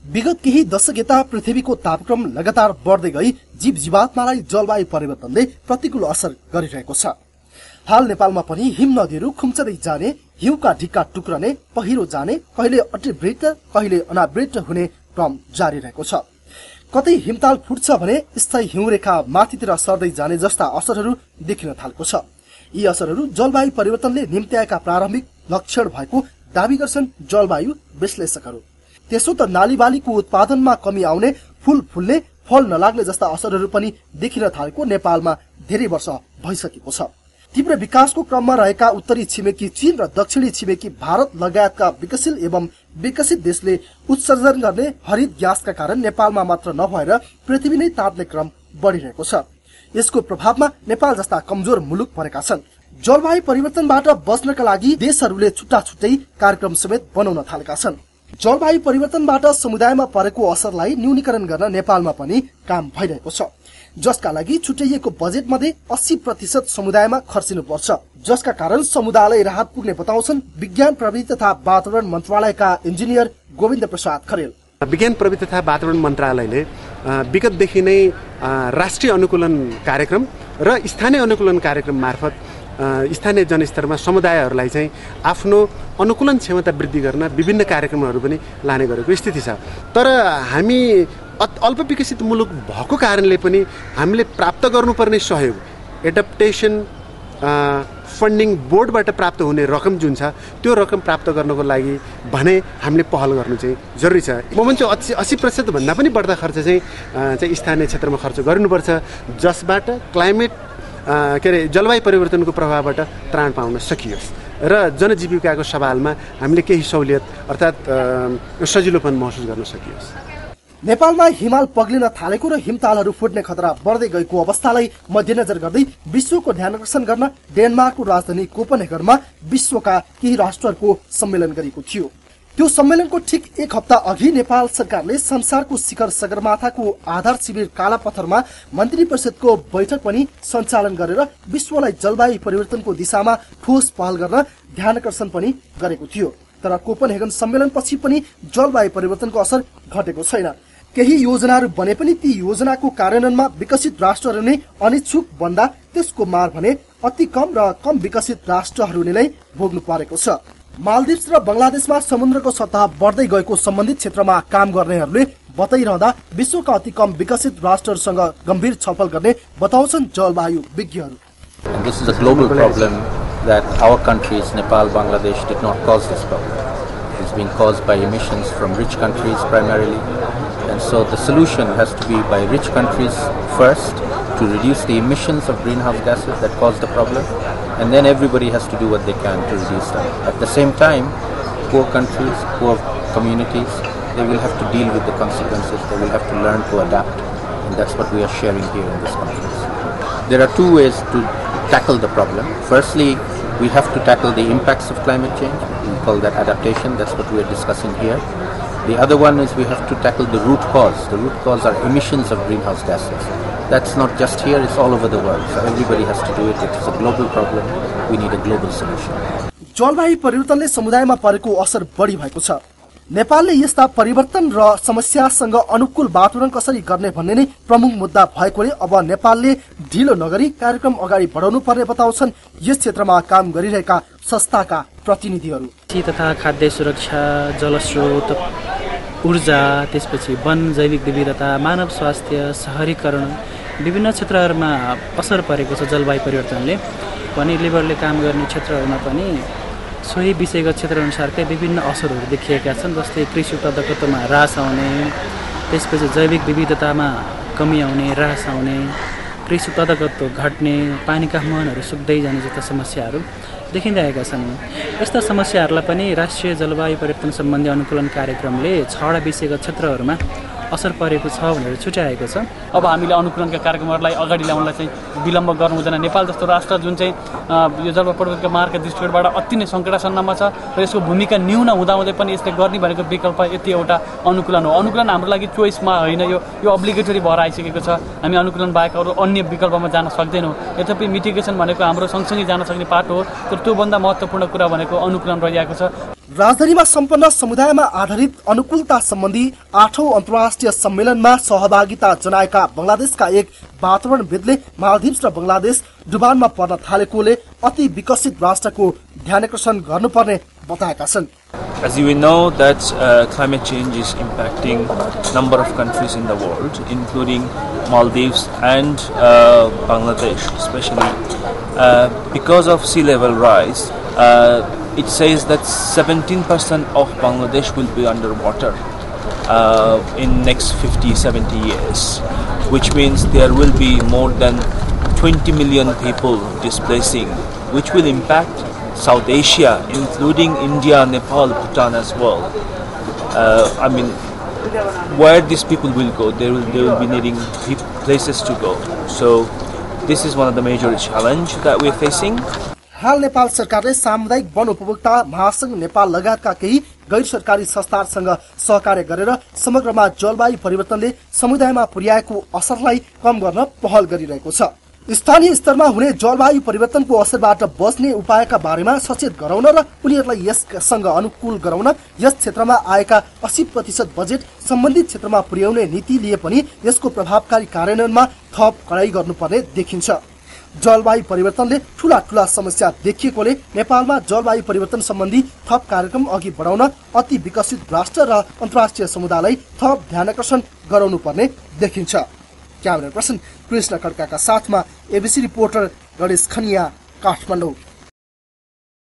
विगत केही दशक यता पृथ्वीको तापक्रम लगातार बढ्दै गई जीव जीवात्मालाई जलवायु परिवर्तनले प्रतिकूल असर गरिरहेको छ। हाल नेपालमा पनि हिम नदीहरू खुम्चदै जाने, हिउँका ढिक्का टुक्रने, पहिरो जाने, कहिले अतिवृष्टि कहिले अनावृष्टि हुने क्रम जारी रहेको छ। कतै हिमताल फुट्छ भने स्थायी हिउँरेखा माथितिर सर्दै जाने जस्ता असरहरू देखिन थालेको छ। यी असरहरू जलवायु परिवर्तनले निम्त्याएका प्रारम्भिक लक्षण भएको दावी गर्छन् जलवायु विश्लेषकहरू। त्यसो त नालीबालीको उत्पादनमा कमी आउने, फूल फुल्ने, फल नलाग्ने जस्ता असरहरू पनि देखिन थालेको नेपालमा धेरै वर्ष भइसकेको छ। तीव्र विकासको क्रममा रहेका उत्तरी छिमेकी चीन र दक्षिणी छिमेकी भारत लगायतका विकसित एवं विकसित देशले उत्सर्जन गर्ने हरित ग्यासका कारण नेपालमा मात्र नभएर पृथ्वी नै तात्ने क्रम बढ़िरहेको छ। यसको प्रभावमा नेपाल जस्ता कमजोर मुलुक परेका छन्। जलवायु परिवर्तनबाट बच्नका लागि देशहरूले छुट्टा छुट्टै कार्यक्रम समेत बनाउन थालेका छन्। जलवायु परिवर्तनबाट समुदायमा परेको असरलाई न्यूनीकरण गर्न नेपालमा पनि काम भइरहेको छ, जसका लागि छुट्याइएको बजेट मध्ये 80% समुदायमा खर्चिनुपर्छ, जसका कारण समुदायलाई राहत पुग्ने बताउँछन् विज्ञान प्रविधि तथा वातावरण मन्त्रालयका इन्जिनियर गोविन्द प्रसाद खरेल। विज्ञान प्रविधि तथा वातावरण मन्त्रालयले विगतदेखि नै राष्ट्रिय अनुकूलन कार्यक्रम र स्थानीय अनुकूलन कार्यक्रम मार्फत स्थानीय जनस्तरमा समुदायहरूलाई चाहिँ आफ्नो अनुकूलन क्षमता वृद्धि गर्न विभिन्न कार्यक्रमहरू पनि लाने गरेको स्थिति छ। तर हामी अल्प विकसित मुलुक भएको कारणले पनि हामीले प्राप्त गर्नुपर्ने सहयोग एडप्टेसन फन्डिङ बोर्डबाट प्राप्त हुने रकम जुन छ त्यो रकम प्राप्त गर्नको लागि भने हामीले पहल गर्नु चाहिँ जरुरी छ। म भन्छु 80% भन्दा पनि बढ्ता खर्च चाहिँ स्थानीय क्षेत्रमा खर्च गर्नुपर्छ, जसबाट क्लाइमेट जलवायु परिवर्तनको प्रभावबाट त्राण पाउन सकियोस् र जनजीविकाको सवालमा हामीले केही सहुलियत अर्थात् सजिलोपन महसुस गर्न सकियोस्। नेपालमा हिमाल पग्लिन थालेको र हिमतालहरू फुट्ने खतरा बढ्दै गएको अवस्थालाई मध्यनजर गर्दै विश्वको ध्यान आकर्षण गर्न डेनमार्कको राजधानी कोपनहेगनमा विश्वका केही राष्ट्रहरूको सम्मेलन गरेको थियो। त्यो सम्मेलनको ठिक एक हप्ता अघि नेपाल सरकारले संसारको शिखर सगरमाथाको आधार शिविर कालापत्थरमा मन्त्री परिषदको बैठक पनि सञ्चालन गरेर विश्वलाई जलवायु परिवर्तनको दिशामा ठोस पहल गर्न ध्यान आकर्षण पनि गरेको थियो। तर कोपनहेगन सम्मेलनपछि पनि जलवायु परिवर्तनको असर घटेको छैन। केही योजनाहरू बने पनि ती योजनाको कार्यान्वयनमा विकसित राष्ट्रहरू नै अनिच्छुक बन्दा त्यसको मार भने अति कम र कम विकसित राष्ट्रहरूले नै भोग्नु परेको छ। मालदिप्स र बंगलादेशमा समुद्रको सतह बढ्दै गएको सम्बन्धित क्षेत्रमा काम गर्नेहरूले बताइरहँदा विश्वका अति कम विकसित राष्ट्रहरूसँग गम्भीर छलफल गर्ने बताउँछन् जलवायु विज्ञहरू। This is a global problem that our countries, Nepal, Bangladesh, did not cause this problem. It's been caused by emissions from rich countries primarily. And so the solution has to be by rich countries first to reduce the emissions of greenhouse gases that cause the problem, and then everybody has to do what they can to reduce them. At the same time, poor countries, poor communities, they will have to deal with the consequences, they will have to learn to adapt, and that's what we are sharing here in this conference. There are two ways to tackle the problem. Firstly, we have to tackle the impacts of climate change. We call that adaptation, that's what we are discussing here. The other one is we have to tackle the root cause. The root cause are emissions of greenhouse gases. That's not just here, it's all over the world. So everybody has to do it. It is a global problem. We need a global solution. जलवायु परिवर्तनले समुदायमा परेको असर बढी भएको छ। नेपालले यस्ता परिवर्तन र समस्यासँग अनुकूल वातावरण कसरी गर्ने भन्ने नै प्रमुख मुद्दा भएकोले अब नेपालले ढिलो नगरी कार्यक्रम अगाडि बढाउनु पर्ने बताउँछन् यस क्षेत्रमा काम गरिरहेका संस्थाका प्रतिनिधिहरू। तथा खाद्य सुरक्षा, जलस्रोत, ऊर्जा, त्यसपछि वन, जैविक विविधता, मानव स्वास्थ्य, शहरीकरण विभिन्न क्षेत्रहरूमा असर परेको छ जलवायु परिवर्तनले। पनि लेबरले काम गर्ने क्षेत्रहरूमा पनि सोही विषयगत क्षेत्रअनुसारकै विभिन्न असरहरू देखिएका छन्। जस्तै कृषि उत्पादकतामा ह्रास आउने, त्यसपछि जैविक विविधतामा कमी आउने, ह्रास आउने, कृषि उत्पादकत्व घट्ने, पानीका मुहानहरू सुक्दै जाने जस्ता समस्याहरू देखिँदैआएका छन्। यस्ता समस्याहरूलाई पनि राष्ट्रिय जलवायु परिवर्तन सम्बन्धी अनुकूलन कार्यक्रमले 6वटा विषयगत क्षेत्रहरूमा असर परेको छ भनेर छुट्याएको छ। अब हामीले अनुकूलनका कार्यक्रमहरूलाई अगाडि ल्याउनलाई चाहिँ विलम्ब गर्नु हुँदैन। नेपाल जस्तो राष्ट्र जुन चाहिँ यो जलवायु परिवर्तनको मार्गका दृष्टिकोणबाट अति नै सङ्कटासन्नमा छ र यसको भूमिका न्यून हुँदाहुँदै पनि यसले गर्ने भनेको विकल्प यति एउटा अनुकूलन हो। अनुकूलन हाम्रो लागि चोइसमा होइन, यो अब्लिगेटरी भएर आइसकेको छ। हामी अनुकूलन बाहेक अरू अन्य विकल्पमा जान सक्दैनौँ। यद्यपि मिटिगेसन भनेको हाम्रो सँगसँगै जान सक्ने पाटो हो, तर त्योभन्दा महत्त्वपूर्ण कुरा भनेको अनुकूलन रहिआएको छ। राजधानीमा सम्पन्न समुदायमा आधारित अनुकूलता सम्बन्धी 8औं अन्तर्राष्ट्रिय सम्मेलनमा सहभागिता जनाएका बंगलादेशका एक वातावरणविदले मालदिभ्स र बंगलादेश डुबानमा पर्न थालेकोले अति विकसित राष्ट्रको ध्यानाकर्षण गर्नुपर्ने बताएका छन्। As you know that climate change is impacting number of countries in the world, including Maldives and Bangladesh, especially because of sea level rise. It says that 17% of Bangladesh will be underwater in next 50-70 years, which means there will be more than 20 million people displacing, which will impact South Asia, including India, Nepal, Bhutan as well. I mean, where these people will go, they will be needing places to go. So this is one of the major challenge that we're facing. हाल नेपाल सरकारले सामुदायिक वन उपभोक्ता महासंघ नेपाल लगायतका केही गैर सरकारी संस्थाहरूसँग सहकार्य गरेर समग्रमा जलवायु परिवर्तनले समुदायमा पुर्याएको असरलाई कम गर्न पहल गरिरहेको छ। स्थानीय स्तरमा हुने जलवायु परिवर्तनको असरबाट बच्ने उपायका बारेमा सचेत गराउन र उनीहरूलाई यससँग अनुकूल गराउन यस क्षेत्रमा आएका 80% बजेट सम्बन्धित क्षेत्रमा पुर्याउने नीति लिए पनि यसको प्रभावकारी कार्यान्वयनमा थप कडाई गर्नुपर्ने देखिन्छ। जलवायु परिवर्तनले ठूला समस्या देखिएकोले नेपालमा जलवायु परिवर्तन सम्बन्धी थप कार्यक्रम अघि बढाउन अति विकसित राष्ट्र र अन्तर्राष्ट्रिय समुदायलाई थप ध्यानाकर्षण गराउनु पर्ने देखिन्छ। क्यामेरा पर्सन कृष्ण खड्काका साथमा एबीसी रिपोर्टर गणेश खनिया, काठमाडौँ।